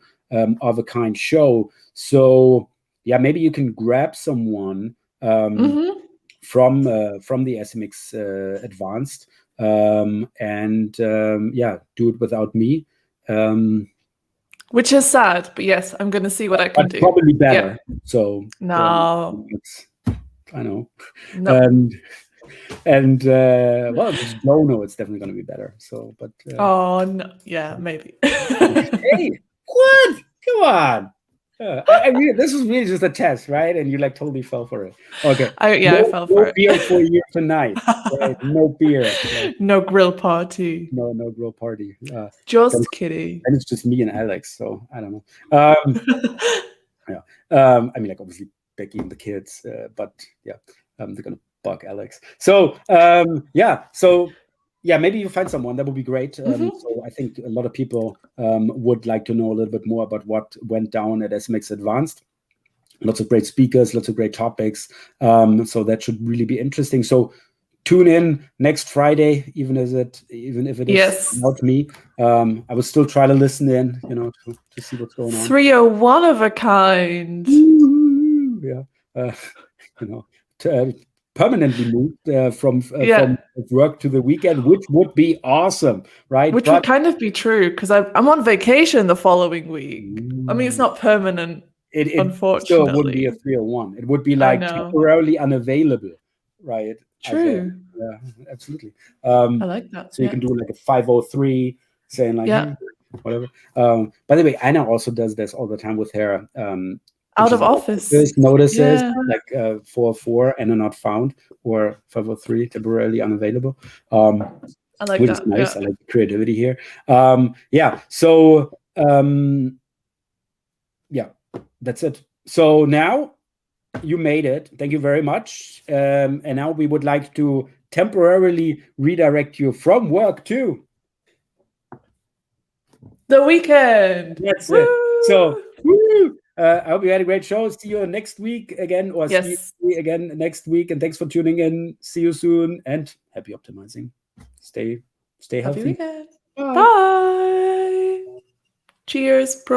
of a kind show. So maybe you can grab someone from the SMX Advanced do it without me. Which is sad, but yes, I'm going to see what I can do. Probably better. So no, I know. No. Well, if it's Jono, it's definitely going to be better. So, but no, maybe. Hey, what? Come on. This was really just a test, right? And you like totally fell for it. Okay. I fell for it. Beer for you tonight. Right? No beer. Right? No grill party. No grill party. Just kidding. And it's just me and Alex, so I don't know. I mean, like obviously Becky and the kids, but yeah, they're gonna bug Alex. So maybe you find someone that would be great. So I think a lot of people would like to know a little bit more about what went down at SMX Advanced. Lots of great speakers, lots of great topics. So that should really be interesting. So tune in next Friday, even if it is not me. I will still try to listen in, to see what's going on. 301 of a kind. Yeah, permanently moved from work to the weekend, which would be awesome, right? Which would kind of be true because I'm on vacation the following week. I mean, it's not permanent. It unfortunately still wouldn't be a 301. It would be like temporarily unavailable, right? True. Yeah, absolutely. I like that. So you can do like a 503 saying like whatever. By the way, Anna also does this all the time with her out of office notices, like 404 and are not found, or 503 temporarily unavailable. I like which that. Is nice. I like the creativity here. So that's it. So now you made it. Thank you very much. And now we would like to temporarily redirect you from work to the weekend. That's it. So I hope you had a great show. See you next week again, or see you again next week. And thanks for tuning in. See you soon, and happy optimizing. Stay healthy. Happy weekend. Bye. Cheers, bro.